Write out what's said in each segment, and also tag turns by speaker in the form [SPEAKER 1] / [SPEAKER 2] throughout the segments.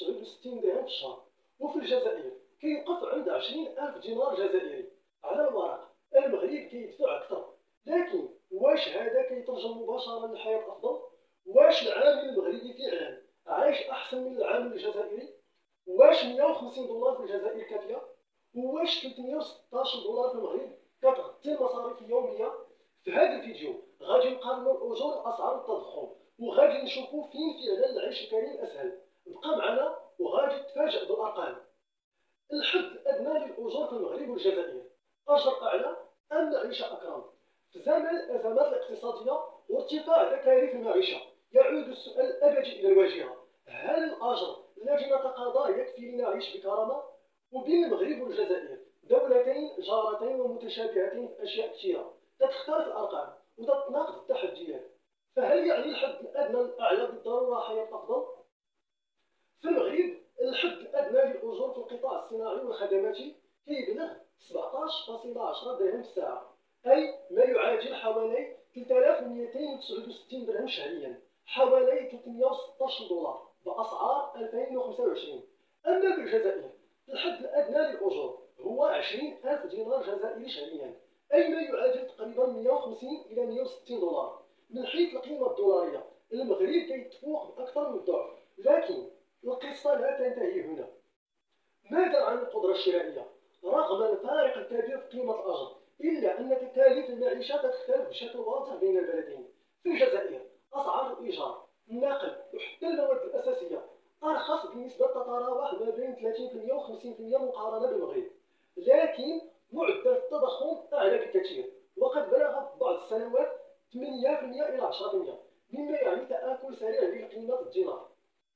[SPEAKER 1] 269 درهم في الشهر. وفي الجزائر كيوقف عند 20,000 دينار جزائري. على الورق المغرب كيدفع أكثر، لكن واش هذا كيترجم مباشرة لحياة أفضل؟ واش العامل المغربي فعلا عايش أحسن من العامل الجزائري؟ واش 150 دولار في الجزائر كافية؟ واش 316 دولار في المغرب كتغطي المصاريف اليومية؟ في هذا الفيديو غادي نقارنوا الأجور الأسعار والتضخم، وغادي نشوفوا فين فعلا العيش الكريم أسهل. بقى معنا وغادي تفاجأ بالأرقام. الحد الأدنى للأجور في المغرب والجزائر، أجر أعلى أم معيشة أكرم؟ في زمن الأزمات الاقتصادية وارتفاع تكاليف المعيشة يعود السؤال الأبدي إلى الواجهة: هل الأجر الذي نتقاضاه يكفي لنعيش بكرامة؟ وبين المغرب والجزائر، دولتين جارتين ومتشابهتين في أشياء كثيرة، تختلف الأرقام وتتناقض التحديات. فهل يعني الحد الأدنى الأعلى بالضرورة حياة أفضل؟ في المغرب الحد الأدنى للأجور في القطاع الصناعي والخدماتي كيبلغ 17.10 درهم في الساعة، أي ما يعادل حوالي 3269 درهم شهريا، حوالي 316 دولار بأسعار 2025. أما في الجزائر الحد الأدنى للأجور هو 20,000 دينار جزائري شهريا، أي ما يعادل تقريبا 150 إلى 160 دولار. من حيث القيمة الدولارية المغرب كيتفوق بأكثر من الضعف، لكن القصة لا تنتهي هنا. ماذا عن القدرة الشرائية؟ رغم الفارق الكبير في قيمة الأجر، إلا أن تكاليف المعيشة تختلف بشكل واضح بين البلدين. في الجزائر أسعار الإيجار، النقل وحتى المواد الأساسية أرخص بنسبة تتراوح ما بين 30% و 50% مقارنة بالمغرب، لكن معدل التضخم أعلى بكثير، وقد بلغ في بعض السنوات 8% إلى 10%، مما يعني تآكل سريع لقيمة الدينار.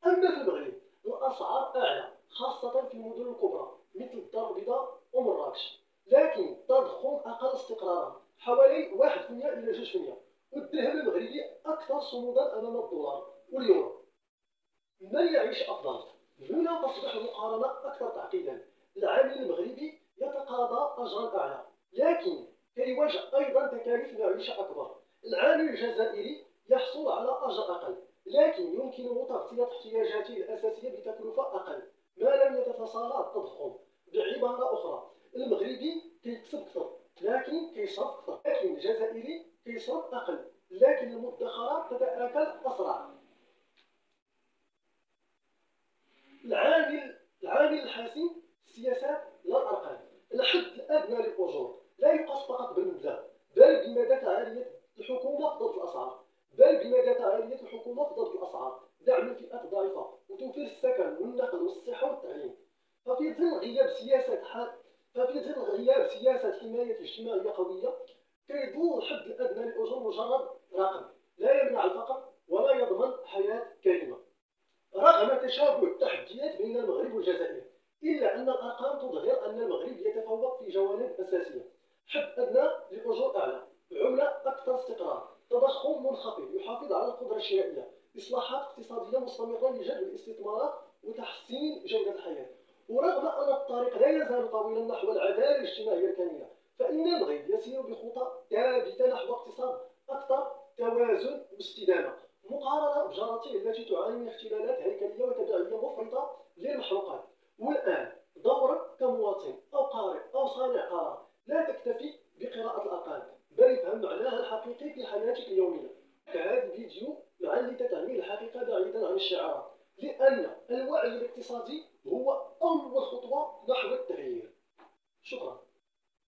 [SPEAKER 1] أما في المغرب الأسعار أعلى، خاصة في المدن الكبرى مثل الدار البيضاء ومراكش، لكن التضخم أقل استقرارا، حوالي 1% إلى 2%، والدرهم المغربي أكثر صمودا أمام الدولار واليورو. من يعيش أفضل؟ هنا تصبح المقارنة أكثر تعقيدا. العامل المغربي يتقاضى أجرا أعلى، لكن كيواجه أيضا تكاليف معيشة أكبر. العامل الجزائري يحصل على أجر أقل، لكن يمكنه تغطية احتياجاته الأساسية بتكلفة أقل ما لم يتتصاعد التضخم. بعبارة أخرى، المغربي كيكسب أكثر لكن كيصرف أكثر، لكن الجزائري كيصرف أقل لكن المدخرات تتآكل أسرع. العامل الحاسم السياسات لا الأرقام. الحد الأدنى للأجور لا يقاس فقط بالمبلغ، بل بمدى فعالية الحكومة في ضبط الأسعار، دعم الفئات الضعيفة وتوفير السكن والنقل والصحة والتعليم. ففي ظل غياب سياسة حماية اجتماعية قوية، كيظل الحد الأدنى للأجور مجرد رقم لا يمنع الفقر ولا يضمن حياة كريمة. رغم تشابه التحديات بين المغرب والجزائر، إلا أن الأرقام تظهر أن المغرب يتفوق في جوانب أساسية: حد أدنى للأجور أعلى، عملة أكثر استقرار، تضخم منخفض يحافظ على القدرة الشرائية، إصلاحات اقتصادية مستمرة لجلب الاستثمارات وتحسين جودة الحياة. ورغم أن الطريق لا يزال طويلا نحو العدالة الاجتماعية الكاملة، فإن المغرب يسير بخطى ثابتة نحو اقتصاد أكثر توازن واستدامة، مقارنة بجارته التي تعاني من اختلالات هيكلية وتبعية مفرطة للمحروقات. والآن دورك كمواطن أو قارئ أو صانع قرار، لا تكتفي بقراءة الأرقام، بل افهم معناها الحقيقي في حياتك اليومية. هذا الفيديو مع لتتعميل الحقيقة بعيدا عن الشعارات، لأن الوعي الاقتصادي هو أول خطوة نحو التغيير. شكرا.